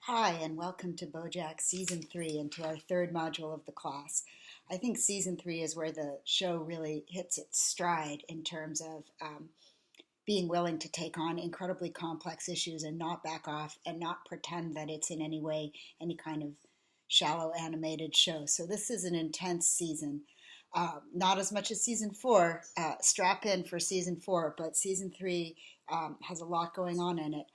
Hi, and welcome to Bojack Season 3 and to our third module of the class. I think Season 3 is where the show really hits its stride in terms of being willing to take on incredibly complex issues and not back off and not pretend that it's in any way any kind of shallow animated show. So this is an intense season. Not as much as season 4. Strap in for season 4, but season 3 has a lot going on in it.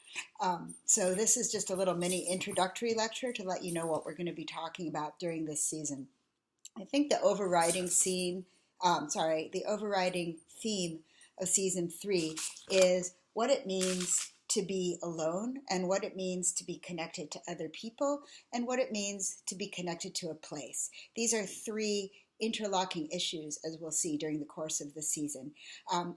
So this is just a little mini introductory lecture to let you know what we're going to be talking about during this season. I think the overriding theme of season 3 is what it means to be alone and what it means to be connected to other people and what it means to be connected to a place. These are three interlocking issues, as we'll see during the course of the season.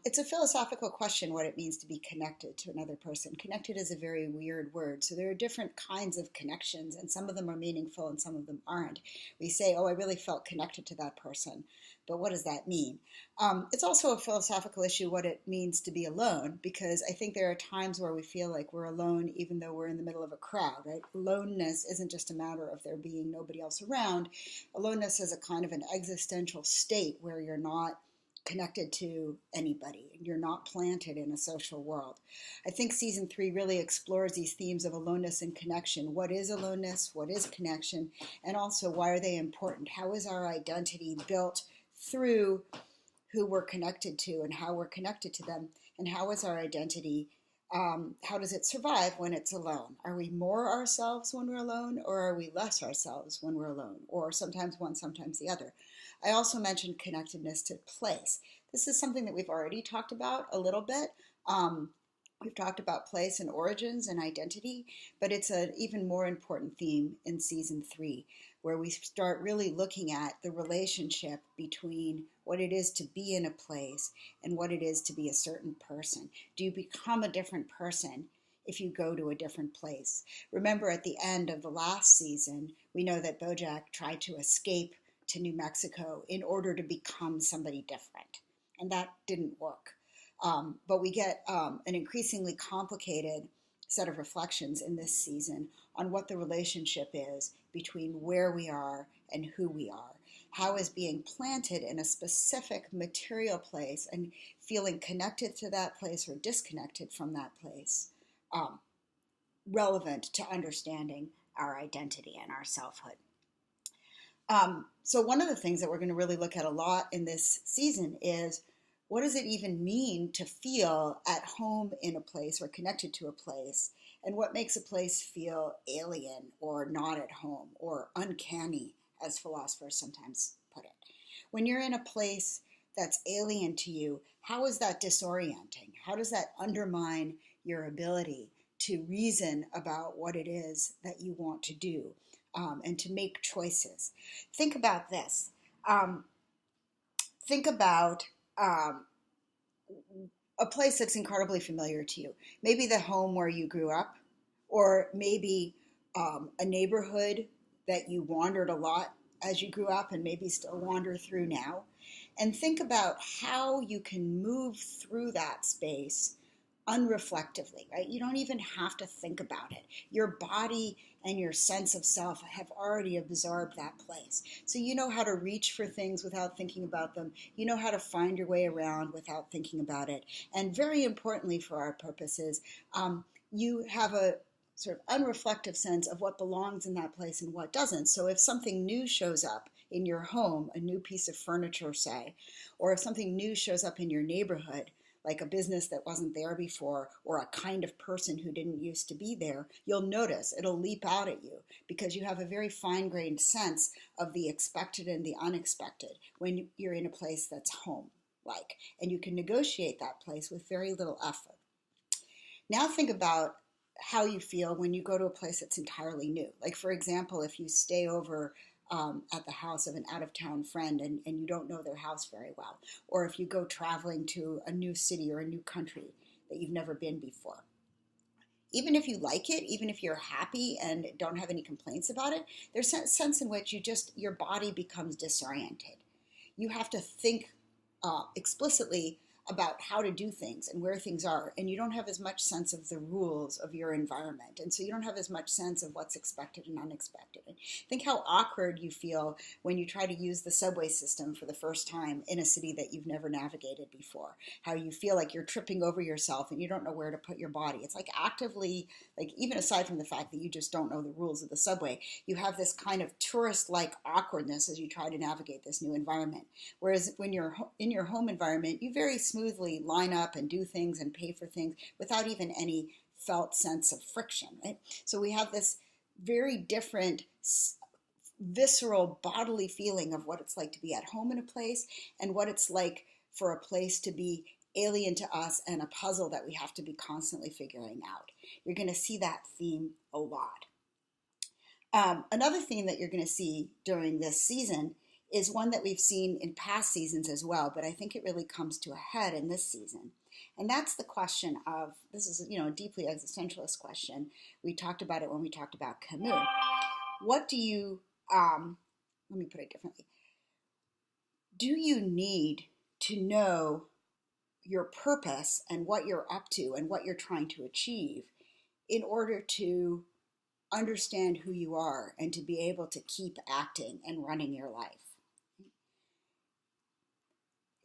It's a philosophical question what it means to be connected to another person. Connected is a very weird word, so there are different kinds of connections, and some of them are meaningful and some of them aren't. We say, oh, I really felt connected to that person, but what does that mean? It's also a philosophical issue what it means to be alone, because I think there are times where we feel like we're alone even though we're in the middle of a crowd, right? Aloneness isn't just a matter of there being nobody else around. Aloneness is a kind of an existential state where you're not connected to anybody. You're not planted in a social world. I think season 3 really explores these themes of aloneness and connection. What is aloneness? What is connection? And also, why are they important? How is our identity built through who we're connected to and how we're connected to them? And how is our identity, how does it survive when it's alone? Are we more ourselves when we're alone, or are we less ourselves when we're alone? Or sometimes one, sometimes the other. I also mentioned connectedness to place. This is something that we've already talked about a little bit. We've talked about place and origins and identity, but it's an even more important theme in season 3, where we start really looking at the relationship between what it is to be in a place and what it is to be a certain person. Do you become a different person if you go to a different place? Remember, at the end of the last season, we know that Bojack tried to escape to New Mexico in order to become somebody different, and that didn't work. But we get an increasingly complicated set of reflections in this season on what the relationship is between where we are and who we are. How is being planted in a specific material place and feeling connected to that place or disconnected from that place relevant to understanding our identity and our selfhood? So one of the things that we're going to really look at a lot in this season is, what does it even mean to feel at home in a place or connected to a place? And what makes a place feel alien or not at home or uncanny, as philosophers sometimes put it? When you're in a place that's alien to you, how is that disorienting? How does that undermine your ability to reason about what it is that you want to do and to make choices? Think about this. Think about a place that's incredibly familiar to you. Maybe the home where you grew up, or maybe a neighborhood that you wandered a lot as you grew up and maybe still wander through now. And think about how you can move through that space unreflectively, right? You don't even have to think about it. Your body and your sense of self have already absorbed that place. So you know how to reach for things without thinking about them. You know how to find your way around without thinking about it. And very importantly for our purposes, you have a sort of unreflective sense of what belongs in that place and what doesn't. So if something new shows up in your home, a new piece of furniture, say, or if something new shows up in your neighborhood, like a business that wasn't there before, or a kind of person who didn't used to be there, you'll notice it'll leap out at you because you have a very fine-grained sense of the expected and the unexpected when you're in a place that's home-like, and you can negotiate that place with very little effort. Now think about how you feel when you go to a place that's entirely new. Like, for example, if you stay over at the house of an out-of-town friend and you don't know their house very well, or if you go traveling to a new city or a new country that you've never been before. Even if you like it, even if you're happy and don't have any complaints about it, there's a sense in which your body becomes disoriented. You have to think explicitly about how to do things and where things are, and you don't have as much sense of the rules of your environment, and so you don't have as much sense of what's expected and unexpected. And think how awkward you feel when you try to use the subway system for the first time in a city that you've never navigated before. How you feel like you're tripping over yourself and you don't know where to put your body. It's like actively, like even aside from the fact that you just don't know the rules of the subway, you have this kind of tourist-like awkwardness as you try to navigate this new environment. Whereas when you're in your home environment, you very smoothly line up and do things and pay for things without even any felt sense of friction, right? So we have this very different visceral bodily feeling of what it's like to be at home in a place and what it's like for a place to be alien to us and a puzzle that we have to be constantly figuring out. You're going to see that theme a lot. Another theme that you're going to see during this season is one that we've seen in past seasons as well, but I think it really comes to a head in this season. And that's the question of, this is, a deeply existentialist question. We talked about it when we talked about Camus. What do you, let me put it differently. Do you need to know your purpose and what you're up to and what you're trying to achieve in order to understand who you are and to be able to keep acting and running your life?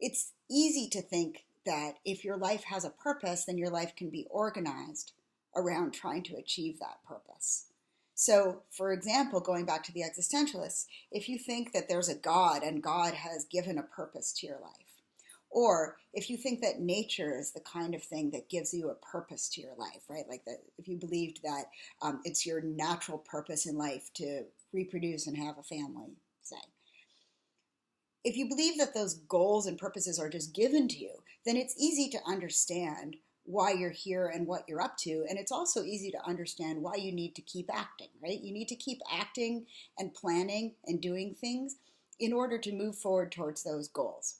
It's easy to think that if your life has a purpose, then your life can be organized around trying to achieve that purpose. So, for example, going back to the existentialists, if you think that there's a God and God has given a purpose to your life, or if you think that nature is the kind of thing that gives you a purpose to your life, right? Like that, if you believed that it's your natural purpose in life to reproduce and have a family, say. If you believe that those goals and purposes are just given to you, then it's easy to understand why you're here and what you're up to. And it's also easy to understand why you need to keep acting, right? You need to keep acting and planning and doing things in order to move forward towards those goals.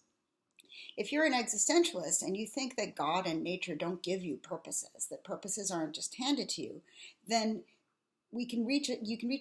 If you're an existentialist and you think that God and nature don't give you purposes, that purposes aren't just handed to you, then you can reach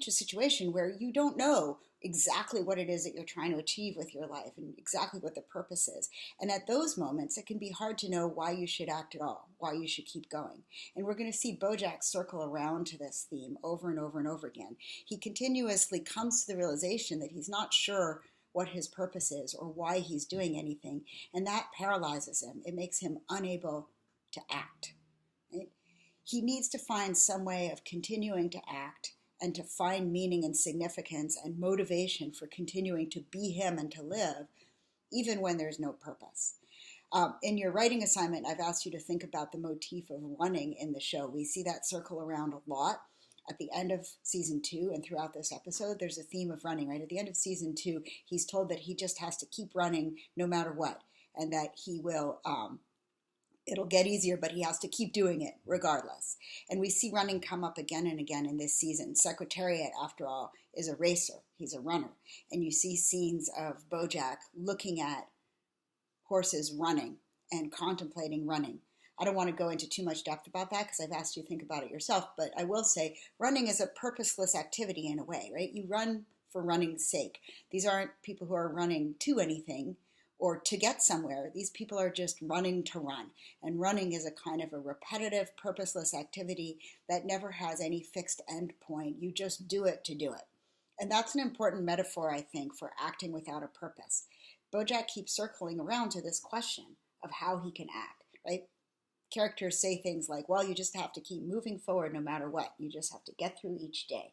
a situation where you don't know exactly what it is that you're trying to achieve with your life and exactly what the purpose is. And at those moments, it can be hard to know why you should act at all, why you should keep going. And we're going to see Bojack circle around to this theme over and over and over again. He continuously comes to the realization that he's not sure what his purpose is or why he's doing anything, and that paralyzes him. It makes him unable to act. Right? He needs to find some way of continuing to act and to find meaning and significance and motivation for continuing to be him and to live, even when there's no purpose. In your writing assignment, I've asked you to think about the motif of running in the show. We see that circle around a lot. At the end of season 2 and throughout this episode, there's a theme of running, right? At the end of season 2, he's told that he just has to keep running no matter what, and that he will, it'll get easier, but he has to keep doing it regardless. And we see running come up again and again in this season. Secretariat, after all, is a racer. He's a runner. And you see scenes of Bojack looking at horses running and contemplating running. I don't want to go into too much depth about that because I've asked you to think about it yourself, but I will say running is a purposeless activity in a way, right? You run for running's sake. These aren't people who are running to anything or to get somewhere. These people are just running to run. And running is a kind of a repetitive, purposeless activity that never has any fixed end point. You just do it to do it. And that's an important metaphor, I think, for acting without a purpose. Bojack keeps circling around to this question of how he can act, right? Characters say things like, well, you just have to keep moving forward no matter what. You just have to get through each day.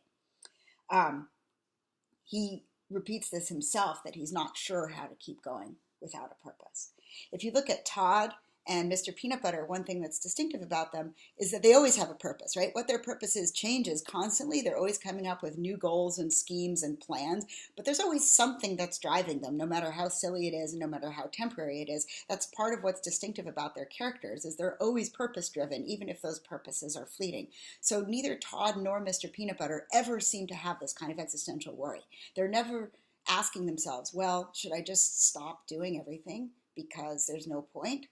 He repeats this himself, that he's not sure how to keep going without a purpose. If you look at Todd and Mr. Peanut Butter, one thing that's distinctive about them is that they always have a purpose, right? What their purpose is changes constantly. They're always coming up with new goals and schemes and plans, but there's always something that's driving them, no matter how silly it is and no matter how temporary it is. That's part of what's distinctive about their characters, is they're always purpose-driven, even if those purposes are fleeting. So neither Todd nor Mr. Peanut Butter ever seem to have this kind of existential worry. They're never asking themselves, well, should I just stop doing everything because there's no point?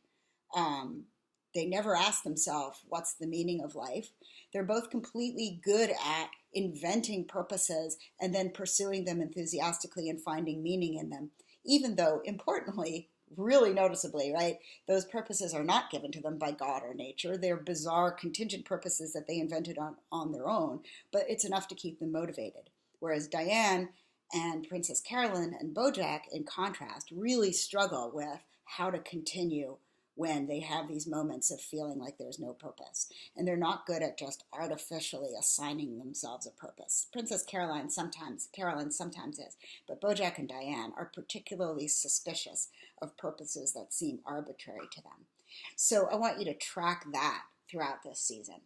They never ask themselves, what's the meaning of life? They're both completely good at inventing purposes and then pursuing them enthusiastically and finding meaning in them, even though, importantly, really noticeably, right? Those purposes are not given to them by God or nature. They're bizarre contingent purposes that they invented on their own, but it's enough to keep them motivated. Whereas Diane and Princess Carolyn and Bojack, in contrast, really struggle with how to continue when they have these moments of feeling like there's no purpose. And they're not good at just artificially assigning themselves a purpose. Carolyn sometimes is, but Bojack and Diane are particularly suspicious of purposes that seem arbitrary to them. So I want you to track that throughout this season.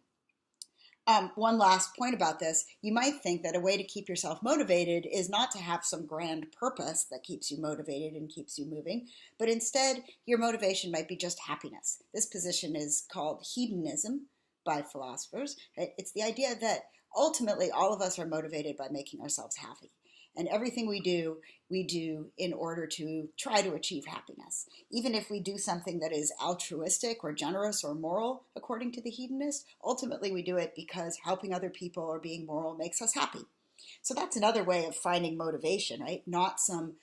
One last point about this, you might think that a way to keep yourself motivated is not to have some grand purpose that keeps you motivated and keeps you moving, but instead your motivation might be just happiness. This position is called hedonism by philosophers. It's the idea that ultimately all of us are motivated by making ourselves happy. And everything we do in order to try to achieve happiness. Even if we do something that is altruistic or generous or moral, according to the hedonist, ultimately we do it because helping other people or being moral makes us happy. So that's another way of finding motivation, right? Not some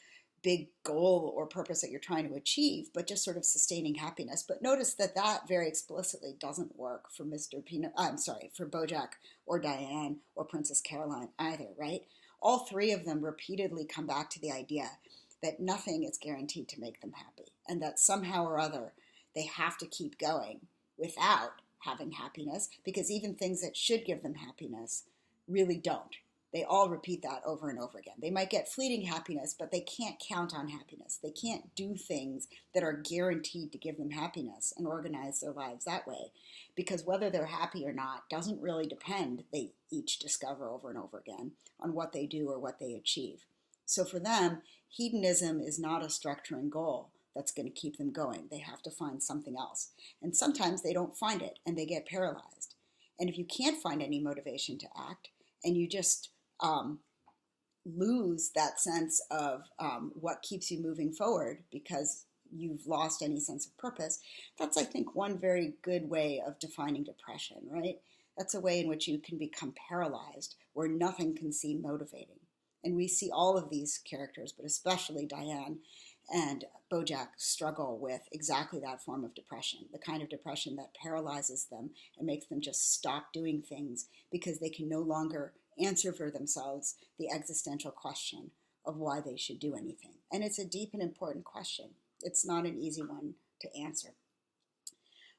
big goal or purpose that you're trying to achieve, but just sort of sustaining happiness. But notice that that very explicitly doesn't work for for Bojack or Diane or Princess Caroline either, right? All three of them repeatedly come back to the idea that nothing is guaranteed to make them happy, and that somehow or other they have to keep going without having happiness, because even things that should give them happiness really don't. They all repeat that over and over again. They might get fleeting happiness, but they can't count on happiness. They can't do things that are guaranteed to give them happiness and organize their lives that way, because whether they're happy or not doesn't really depend, they each discover over and over again, on what they do or what they achieve. So for them, hedonism is not a structuring goal that's going to keep them going. They have to find something else. And sometimes they don't find it and they get paralyzed. And if you can't find any motivation to act and you just lose that sense of what keeps you moving forward because you've lost any sense of purpose, that's, I think, one very good way of defining depression, right? That's a way in which you can become paralyzed, where nothing can seem motivating. And we see all of these characters, but especially Diane and Bojack, struggle with exactly that form of depression, the kind of depression that paralyzes them and makes them just stop doing things because they can no longer answer for themselves the existential question of why they should do anything. And it's a deep and important question. It's not an easy one to answer.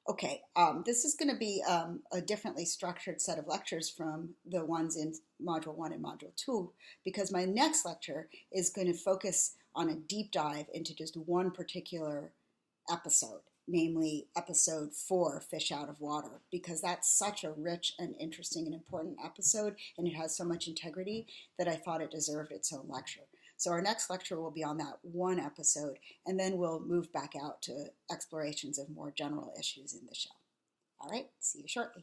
Okay, this is going to be a differently structured set of lectures from the ones in Module 1 and Module 2, because my next lecture is going to focus on a deep dive into just one particular episode, namely Episode 4, Fish Out of Water, because that's such a rich and interesting and important episode, and it has so much integrity that I thought it deserved its own lecture. So our next lecture will be on that one episode, and then we'll move back out to explorations of more general issues in the show. All right, see you shortly.